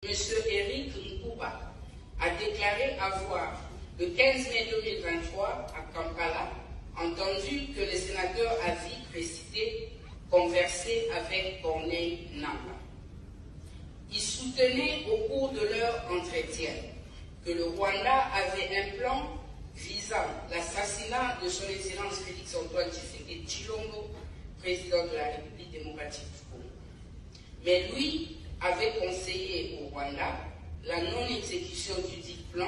M. Eric Nkouba a déclaré avoir, le 15 mai 2023, à Kampala, entendu que le sénateur Avi précité conversait avec Corneille Nangaa. Ils soutenaient au cours de leur entretien que le Rwanda avait un plan visant l'assassinat de son Excellence Félix-Antoine Tshisekedi Tshilombo, président de la République démocratique du Congo. Mais lui avait conseillé au Rwanda la non-exécution du dit plan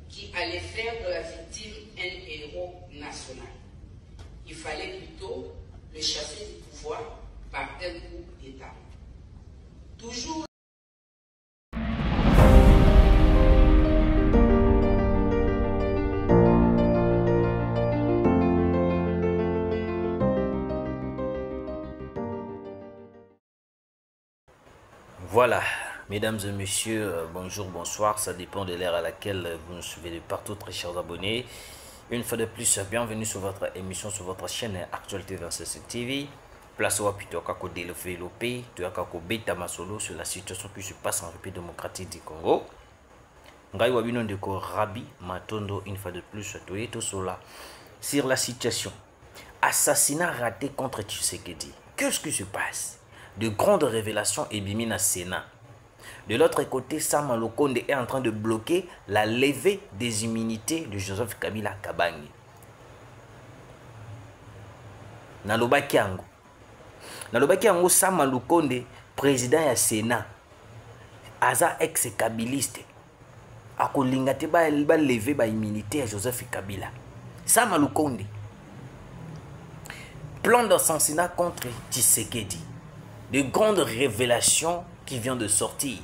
qui allait faire de la victime un héros national. Il fallait plutôt le chasser du pouvoir par un coup d'État. Toujours Voilà, mesdames et messieurs, bonjour, bonsoir, ça dépend de l'ère à laquelle vous nous suivez de partout, très chers abonnés. Une fois de plus, bienvenue sur votre émission, sur votre chaîne Actualité 27 TV. Place au appuie kako développé, kako beta masolo sur la situation qui se passe en République démocratique du Congo. Ngai wabino ndeko Rabi Matondo, une fois de plus, sur la situation. Assassinat raté contre Tshisekedi. Qu'est-ce qui se passe? De grandes révélations et bimina Sénat. De l'autre côté, Sama Lukonde est en train de bloquer la levée des immunités de Joseph Kabila Kabangi. Nalobaki yango Sama Lukonde, président ya Sénat, aza ex-kabiliste, akolinga te ba lever ba immunité à Joseph Kabila. Sama Lukonde, plan d'assassinat contre Tshisekedi. De grandes révélations qui viennent de sortir.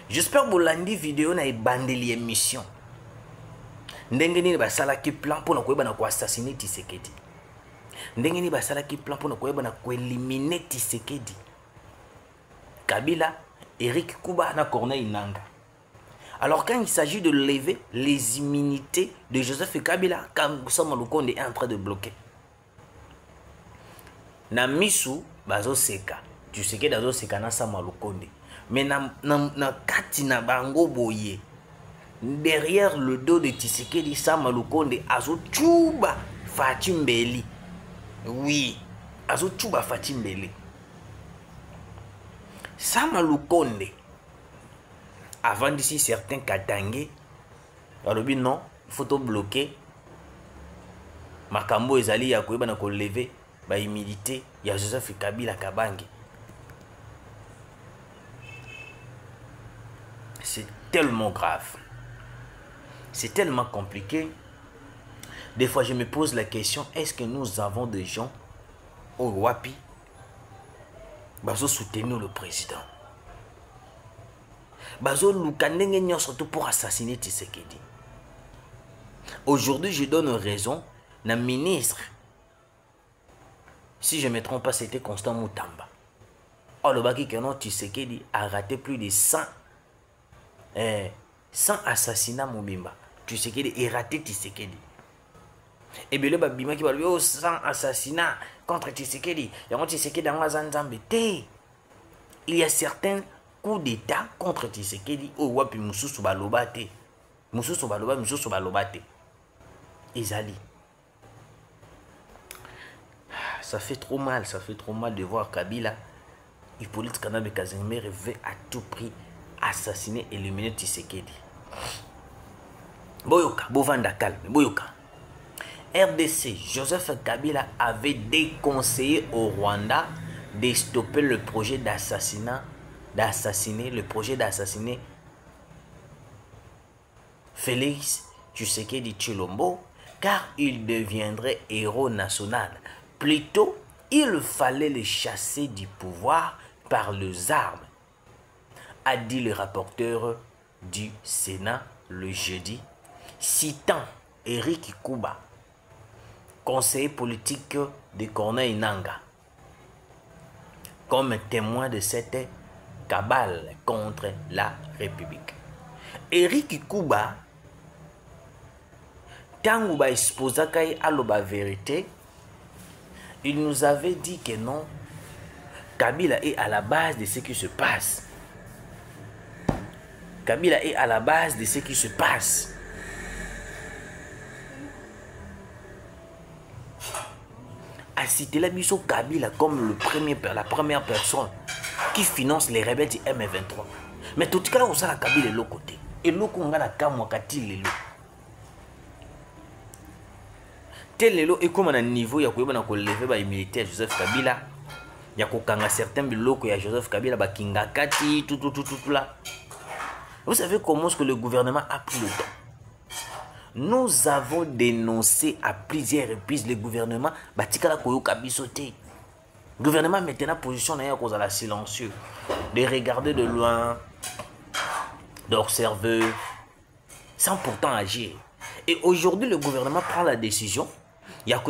J'espère que vous l'avez vidéo na bandeli émission. Ndengeni basala ki plan pour na ko assassiner Tshisekedi. Ndengeni basala ki plan pour na ko éliminer Tshisekedi. Kabila, Eric Nkouba na Corneille Nangaa. Alors quand il s'agit de lever les immunités de Joseph Kabila, comme Sama Lukonde est en train de bloquer. Na misu bazo seka Tshisekedi azo seka na Sama Lukonde, mais na kati na bango boye derrière le dos de Tshisekedi, Sama Lukonde azo tchuba Fatim Mbeli. Oui, azo tchuba Fatim Mbeli. Sama Lukonde avant d'ici certains Katangé alobi non, il faut tout bloquer makambo ezali ya koyeba na ko lever ba humilité, il y a Joseph Kabila Kabangi. C'est tellement grave. C'est tellement compliqué. Des fois, je me pose la question, est-ce que nous avons des gens au Wapi bazo soutenir le président? Bazo lukandenge nyon surtout pour assassiner Tshisekedi. Aujourd'hui, je donne raison na ministre. Si je ne me trompe pas, c'était Constant Moutamba. Or, le Baki Kenon Tshisekedi a raté plus de 100 assassinats Mobimba. Tshisekedi est raté Tshisekedi. Et bien, le Babima qui va lui dire 100 assassinats contre Tshisekedi. Il y a certains coups d'État contre Tshisekedi. Oh, wapi Moussou Balobate. Moussou Balobate. Izali. Ça fait trop mal de voir Kabila, Hippolyte Kanabe Kazembe veut à tout prix assassiner et éliminer Tshisekedi. Boyoka, Bovanda calme, Boyoka. RDC, Joseph Kabila avait déconseillé au Rwanda de stopper le projet d'assassiner Félix Tshisekedi Tshilombo, car il deviendrait héros national. Plutôt, il fallait le chasser du pouvoir par les armes, a dit le rapporteur du Sénat le jeudi, citant Eric Nkouba, conseiller politique de Corneille Nangaa, comme témoin de cette cabale contre la République. Eric Nkouba, tangu ba exposakai aloba vérité, il nous avait dit que non, Kabila est à la base de ce qui se passe. Kabila est à la base de ce qui se passe. A cité la biso Kabila comme la première personne qui finance les rebelles du M23. Mais tout cas, on a Kabila de l'autre côté. Et l'autre, on a la Kamwakati Lelo. Tel Lelo est comme un niveau, il y a un lever les militaires Joseph Kabila. Il y a certains locaux, il y a Joseph Kabila, Kingakati, tout là. Vous savez comment est-ce que le gouvernement a pris le temps? Nous avons dénoncé à plusieurs reprises le gouvernement. Le gouvernement maintenant position à cause de la silencieux, de regarder de loin, d'observer, sans pourtant agir. Et aujourd'hui, le gouvernement prend la décision. Il y a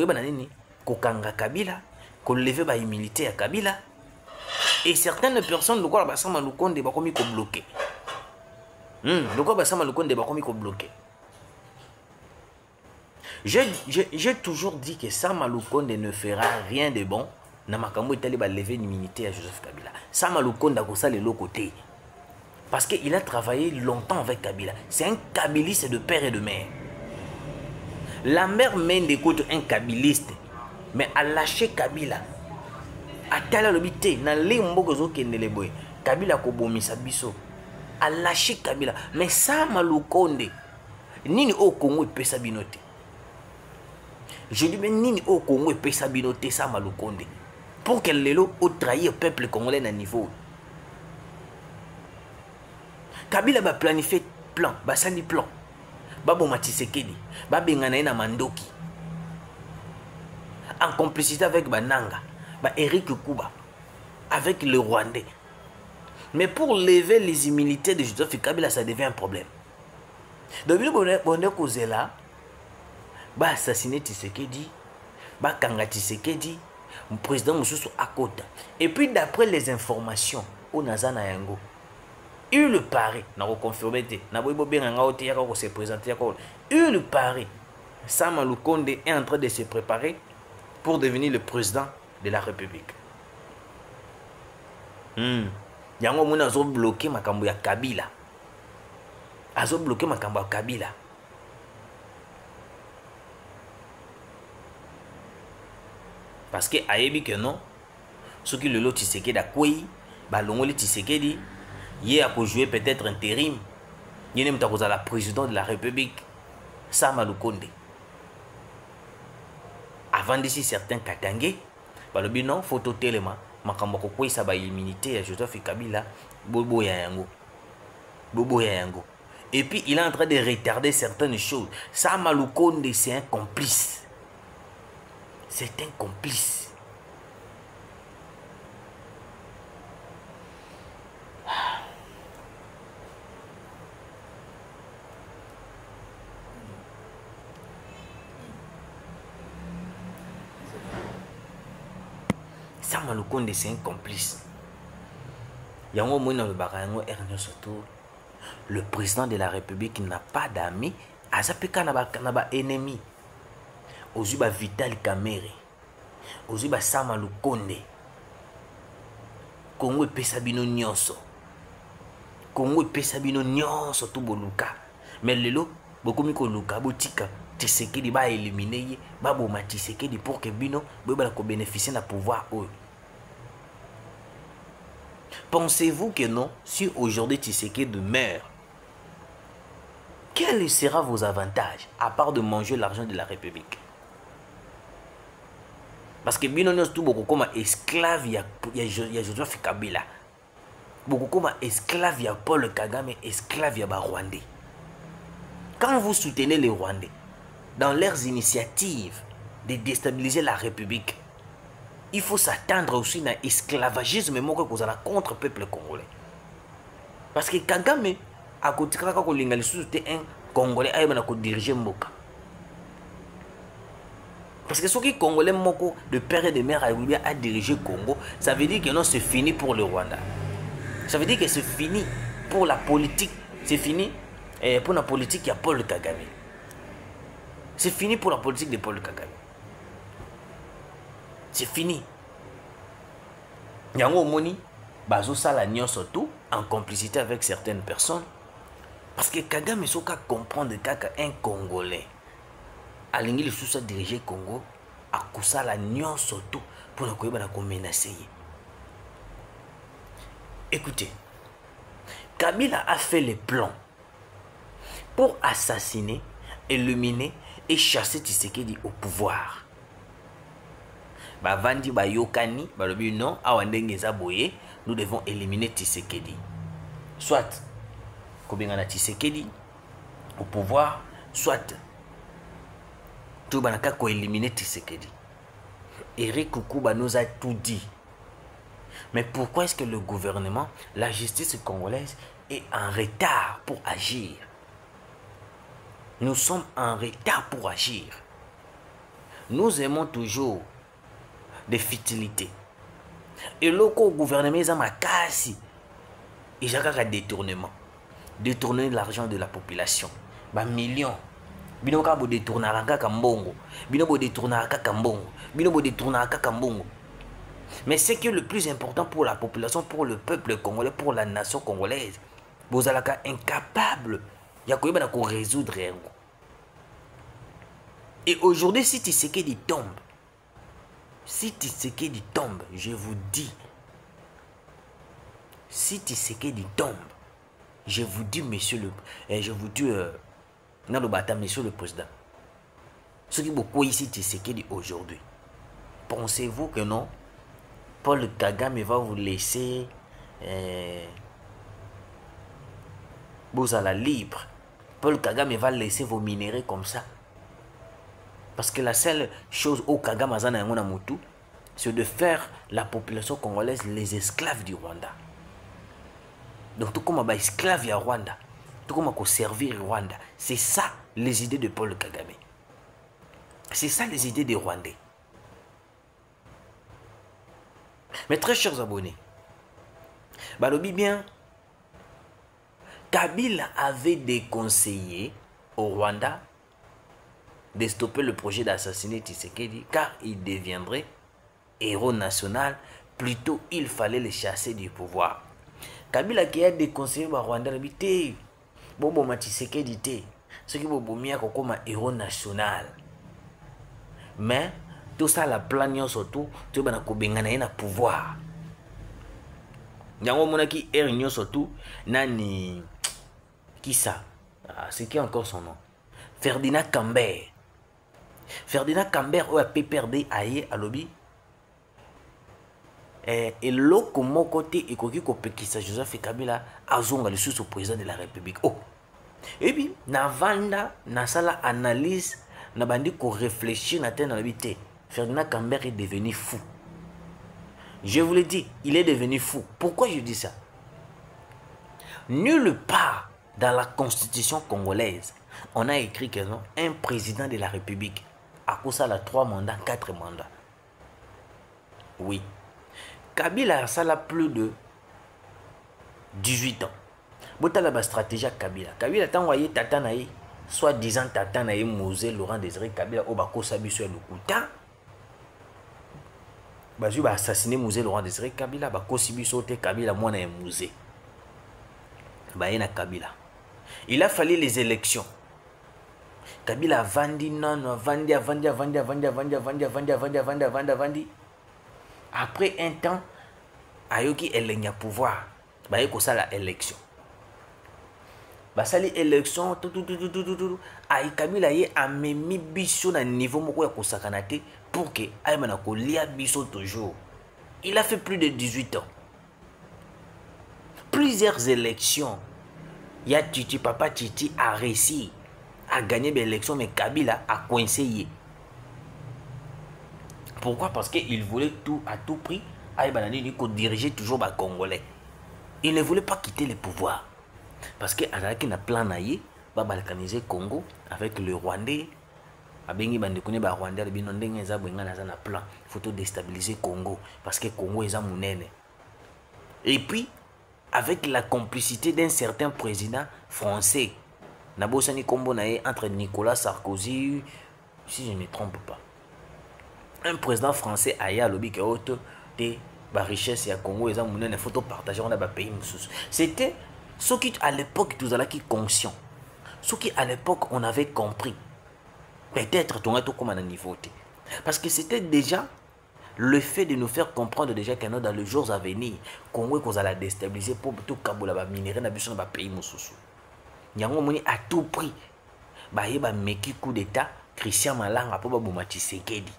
Kokanga Kabila, qu'on lève les militaires à Kabila. Et certaines personnes, le quoi basama lukonde ba komi ko bloqué. Le quoi basama lukonde ba komi ko bloqué. J'ai toujours dit que Sama Lukonde ne fera rien de bon. Namakambo est allé lever une militaire à Joseph Kabila. Sama Lukonde a gossé l'autre côté. Parce qu'il a travaillé longtemps avec Kabila. C'est un kabiliste de père et de mère. La mère mène d'écoute un kabiliste. Mais a lâché Kabila. A tel l'obité. N'a l'imbogozo kendeleboy. Kabila kobomisa biso. A lâché Kabila. Mais Sama Lukonde. Nini au Congo peut s'abinoter. Je dis, mais Nini au Congo et peut s'abinoter Sama Lukonde. Pour qu'elle l'ait trahi au peuple congolais à niveau. Kabila va planifier plan, va sali plan. Babo Matisekedi, Babenganaï na Mandoki. En complicité avec Bananga, Eric Kuba, avec le Rwandais. Mais pour lever les immunités de Joseph Kabila, ça devient un problème. Donc, on est causé là. Assassiner Tshisekedi, Kanga Tshisekedi, le président Moussoussou Akota. Et puis d'après les informations, au Nazana Yango, il le paraît, n'a pas confirmé, n'a pas se présenter, il le paraît, Sama Lukonde est en train de se préparer pour devenir le président de la République. Yango Mouna a bloqué Makambo ya Kabila. A bloqué Makambo ya Kabila. Parce que ayebi que non, ceux qui le lot Tshisekedi a quoi, balongoli Tshisekedi, il a joué peut-être intérim, il n'est pas la présidente de la République, Sama Lukonde. Avant d'ici certains Katangé, balobi non, photo téléma, makambo quoi ça va immunité à Joseph Kabila, bobo ya yango. Et puis il est en train de retarder certaines choses. Sama Lukonde c'est un complice. C'est un complice. Sama Lukonde c'est un complice. Yango Mouna le Barayango Ernest Soto, le président de la République n'a pas d'amis. Azapeka n'a ennemi. Ozuba Vital Kamerhe, Ozuba Sama Lukonde, Congo Pesabino Nyonso, Congo Pesabino Nyonso tout boluka. Mais lelo, beaucoup miko luka, botika, Tshisekedi ba éliminer, babo ma Tshisekedi pour que bino, beba ko bénéficier na pouvoir eux. Pensez-vous que non, si aujourd'hui Tshisekedi meurt, quels seront vos avantages, à part de manger l'argent de la République? Parce que bino nous tout beaucoup comme esclave il y a Joseph Kabila. Beaucoup comme esclave il y a Paul Kagame, esclave il y a Rwandais. Quand vous soutenez les Rwandais dans leurs initiatives de déstabiliser la République, il faut s'attendre aussi à l'esclavagisme que vous allez contre le peuple congolais. Parce que Kagame a côté un Congolais a dirigé Mboka. Parce que ceux qui Congolais moko de père et de mère a dirigé Congo, ça veut dire que non, c'est fini pour le Rwanda. Ça veut dire que c'est fini pour la politique. C'est fini pour la politique, il y a Paul Kagame. C'est fini pour la politique de Paul Kagame. C'est fini. Yango Moni, Bazo Salagnon surtout, en complicité avec certaines personnes, Parce que Kagame soka comprendre kaka un Congolais alingi lisusu diriger Congo akusala nyonso tout pour na koyeba na ko menacer. Écoutez, Kabila a fait les plans pour assassiner, éliminer et chasser Tshisekedi au pouvoir. Bavandi bayokani balobi non awa ndenge eza boye, nous devons éliminer Tshisekedi. Soit kobengana Tshisekedi au pouvoir, soit tout banaka ko éliminer Tshisekedi. Eric Kukuba nous a tout dit. Mais pourquoi est-ce que le gouvernement, la justice congolaise est en retard pour agir? Nous sommes en retard pour agir. Nous aimons toujours des futilités. Et le gouvernement est en makasi. Il y a un détournement. Détourner l'argent de la population. Bah millions. Bino ka bo détourner kaka mbongo. Bino bo détourner kaka mbongo. Bino bo détourner kaka mbongo. Mais ce qui est le plus important pour la population, pour le peuple congolais, pour la nation congolaise, vous êtes incapable de résoudre. Et aujourd'hui, si Tshisekedi tombe, je vous dis, si Tshisekedi tombe, je vous dis, monsieur le président, ce qui est beaucoup ici, Tshisekedi aujourd'hui, pensez-vous que non? Paul Kagame va vous laisser vous à la libre. Paul Kagame va laisser vos minéraux comme ça. Parce que la seule chose au Kagame c'est de faire la population congolaise les esclaves du Rwanda. Donc tout comme esclave à Rwanda, tout comme servir Rwanda, c'est ça les idées de Paul Kagame. C'est ça les idées des Rwandais. Mais très chers abonnés, balobi bien, Kabila avait déconseillé au Rwanda de stopper le projet d'assassiner Tshisekedi car il deviendrait héros national. Plutôt, il fallait le chasser du pouvoir. Kabila qui a déconseillé au Rwanda, il dit Bobo Tshisekedi te, ce qui est comme héros national. Mais tout ça, la plan surtout, tu vas na pouvoir. Yango monaki erignon surtout, nani qui ça? C'est qui encore son nom? Ferdinand Kambert. Ferdinand Kambert a perdu aye à lobby. Et l'autre mon côté et koki ko pekisa Joseph Kabila azonga le sous président de la République. Oh. Et puis na vanda na sala analyse na bandi ko réfléchir na tête na l'habité. Ferdinand Kambert est devenu fou. Je vous le dis, il est devenu fou. Pourquoi je dis ça? Nulle part dans la constitution congolaise, on a écrit que non, un président de la République a cause à 3 mandats, 4 mandats. Oui. Kabila a plus de 18 ans. Botala ba stratégie Kabila. Kabila t'a envoyé tata naï, soit disant tata naï Mosé Laurent Désiré Kabila au bako sabi sur le Kouta. Bazu ba assassiné Mosé Laurent Désiré Kabila ba kosibi sauté Kabila moi na Mosé. Ba na Kabila. Il a fallu les élections. Kabila a vendu non, vendu. Après un temps, Ayoki Elenya pouvoir, bah il ça la élection. Bah ça l'élection, Aïe Kabila a mis biso na niveau moko ya kosakanate pour que Aïmana ko lia biso toujours. Il a fait plus de 18 ans. Plusieurs élections. Il y a Titi, papa Titi a réussi à gagner l'élection, mais Kabila a coincé. Pourquoi? Parce qu'il voulait tout à tout prix diriger toujours les Congolais. Il ne voulait pas quitter le pouvoir. Parce qu'il a un plan de balkaniser le Congo avec le Rwandais. Il faut déstabiliser le Congo. Parce que le Congo est mon aîné. Et puis, avec la complicité d'un certain président français, entre Nicolas Sarkozy, si je ne me trompe pas. Un président français a lobby qui a la richesse et Congo, il faut partager dans les pays. C'était Ce qui à l'époque, tout ça qui conscient. Ce qui à l'époque, on avait compris. Peut-être ton être comme un niveau. Parce que c'était déjà le fait de nous faire comprendre déjà que dans les jours à venir, Congo qu'on allait déstabiliser pour tout Kabola ba minerai na biso na pays mususu. Nyango moni à tout prix. Ba yeba meki coup d'état Christian Malanga pour ba boma Tshisekedi.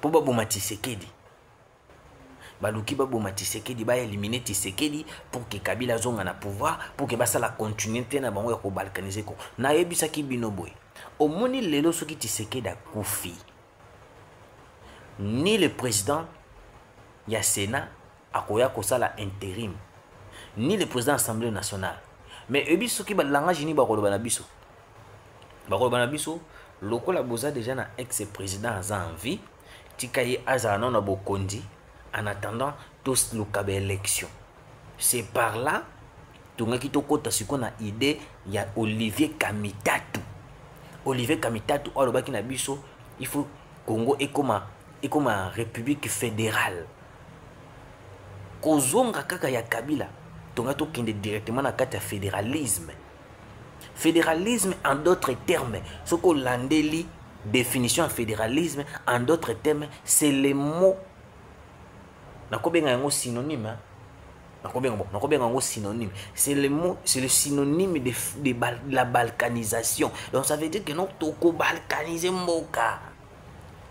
Pour ba boma Tshisekedi. Baluki ba boma Tshisekedi ba éliminer Tshisekedi pour que Kabila zonga na pouvoir pour que basa la continuité na bango ya ko balkaniser ko. Na yebisa ki bino boy. Omoni lelo soki Tshisekedi akufi. Ni le président ya Sénat akoya kosala intérim, ni le président de l'Assemblée nationale. Mais ebi soki ba langage ni ba koloba na biso. Ba koloba na biso lokola boza déjà na ex-président aza en vie, tikaye aza na bokondi en attendant tous le élection. C'est par là tongaki tokota siko na idée ya Olivier Kamitatu. Olivier Kamitatu alobaki na biso il faut Congo et comme une république fédérale. Kozonga kaka ya Kabila, tonga to kende directement na kata fédéralisme. Fédéralisme en d'autres termes, ce qu'on landeli définition de fédéralisme en d'autres termes, c'est le mot. Nakobenga yango synonyme. Nakobenga yango synonyme. C'est le mot, c'est le synonyme de la balkanisation. Donc ça veut dire que non toko balkaniser mboka.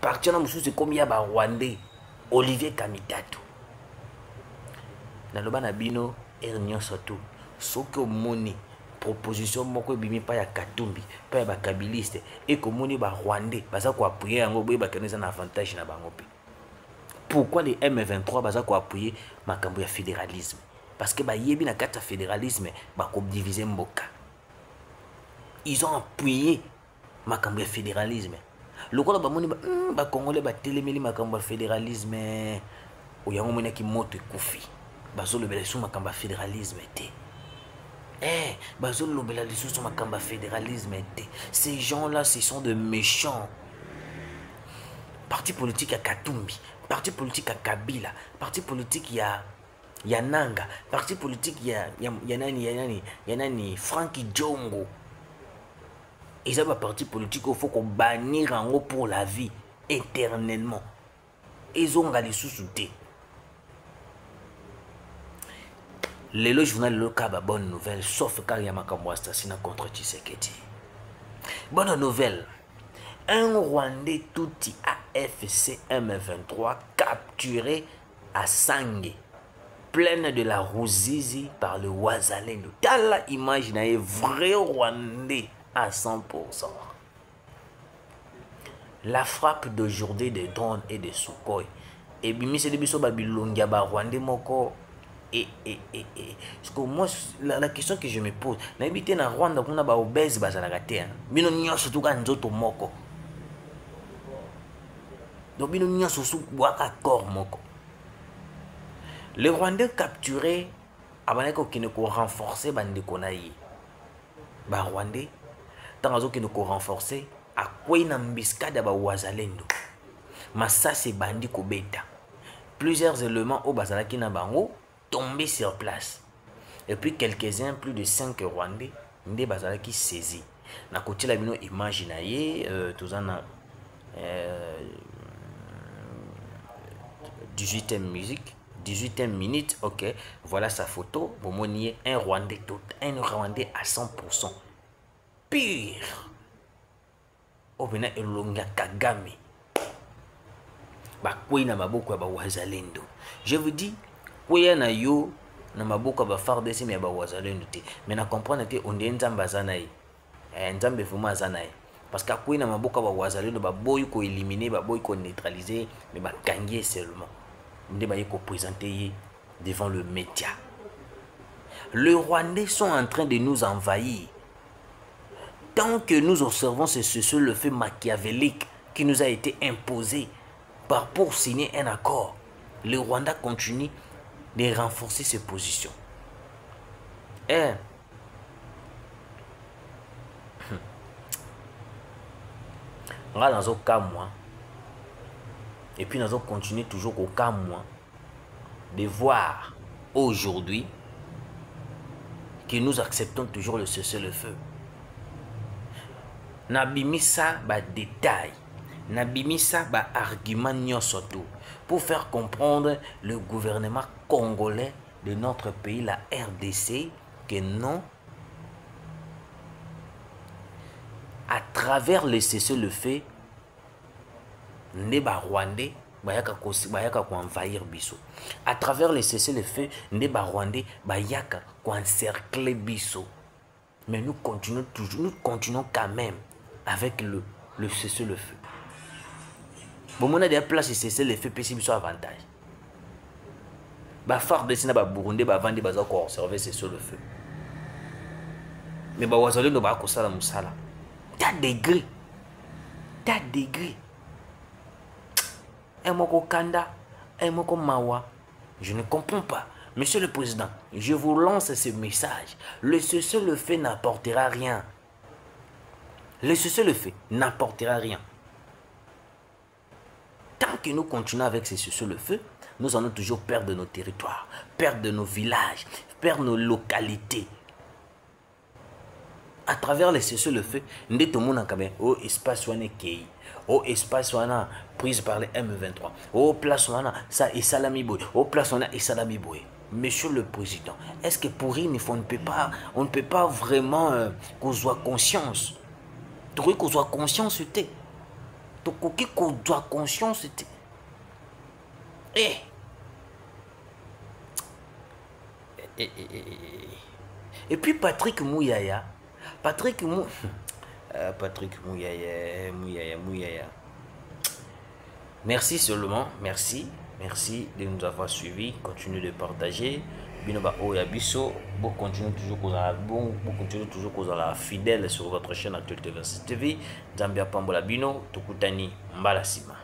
Partir dans c'est comme il y a un Rwandais, Olivier Kamitatu. Dans le bas nabino, Ernyon Soto, ce que moni proposition moko bimi pa ya Katumbi, pa ya ba kabiliste, et que moni ba Rwandais, baza ko appuyer yango boye ba keneza na avantage na bango pe. Pourquoi les M23 baza ko appuyer makambo ya fédéralisme? Parce que ba yebi na kata fédéralisme ba ko diviser mboka. Ils ont appuyé makambo ya fédéralisme. Le Congolais ba moni ba Congolais ba télémeli makambo fédéralisme oyango mona ki moto ekufi bazo lobela sous makambo fédéralisme té bazo lobela sous makambo fédéralisme té. Ces gens-là ce sont de méchants. Parti politique à Katumbi, parti politique à Kabila, parti politique ya Nanga, parti politique ya nani Frankie Djongo. Ils ont un parti politique il faut qu'on bannir en haut pour la vie éternellement. Ils ont gardé sous-souté. Le journal local bonne nouvelle, sauf quand il y a un assassinat contre Tshisekedi. Bonne nouvelle. Un Rwandais touti AFC M23 capturé à Sangue, pleine de la Ruzizi par le Wazalendo. T'as la image d'un vrai Rwandais à 100%. La frappe d'aujourd'hui des drones et des Sukhoi. Et bimi c'est biso babilongia ba Rwandais moko. Parce que moi la question que je me pose, na habité na Rwanda kuna ba obèse bazalaka te. Bino nyonso tuka nzoto moko. Donc bino nyonso su bwaka corps moko. Les Rwandais capturés abanako kineko renforcer bandeko na yi. Ba Rwandais tant que nous renforcer à quoi na mbiskada ba Wazalendo. Masasi bandi ko beta. Plusieurs éléments au bazalaki na bango tombés sur place. Et puis quelques-uns, plus de 5 Rwandais, nde bazalaki saisis. Na côté la bino image na ye tous en 18e musique, 18e minute, ok. Voilà sa photo. Bomonier un Rwandais à 100%. Pire. Obena elonga Kagame. Ba kwei na maboko ba Wazalendo. Je vous dis, kwei na yo na maboko ba FARDC mais ba Wazalendo te. Mais na comprendre que on est nzamba zanayi. Nzambe vraiment zanayi. Parce que kwei na maboko ba Wazalendo ba boy ko éliminer, ba boy ko neutraliser, mais ba gagner seulement. Nde ba ko présenter devant le média. Les Rwandais sont en train de nous envahir. Tant que nous observons ce le fait machiavélique qui nous a été imposé pour signer un accord, le Rwanda continue de renforcer ses positions. Et dans un cas moi, et puis nous allons continuer toujours au cas moi de voir aujourd'hui que nous acceptons toujours le cessez-le-feu. Nabimisa ba détail, nabimisa ba argument nyosoto pour faire comprendre le gouvernement congolais de notre pays, la RDC, que non, à travers le cessez-le-feu, Ndeba Rwandais bayaka ko envahir biso. À travers le cessez-le-feu, Ndeba Rwandais bayaka ko encercler biso. Mais nous continuons quand même avec le cessez-le-feu. Bon, on a des places cessez-le-feu, puis biso avantage. Ba FARDC na ba Burundi ba vandi baza ko observer cessez-le-feu. Mais ba wazali no ba ko sala musala. T'as degré. Moko Kanda, Moko Mawa. Je ne comprends pas. Monsieur le Président, je vous lance ce message. Le cessez-le-feu n'apportera rien. Le cessez-le-feu n'apportera rien. Tant que nous continuons avec ce cessez-le-feu, nous allons toujours perdre nos territoires, perdre nos villages, perdre nos localités. À travers le cessez-le-feu, nous avons au espace qui au espace prise par les M23, au place ça et salami boy, au place et salami boy. Monsieur le Président, est-ce que pour lui, on ne peut pas vraiment qu'on soit conscience, qu'on soit conscience qu'on soit conscience et puis Patrick Mouyaya. Patrick Mouyaya. Merci seulement, merci de nous avoir suivis. Continuez de partager. Binoba Oyabiso, vous continuez toujours à la fidèle sur votre chaîne Actualité 26 TV. Zambia Pambola Bino, Tukutani Mbalasima.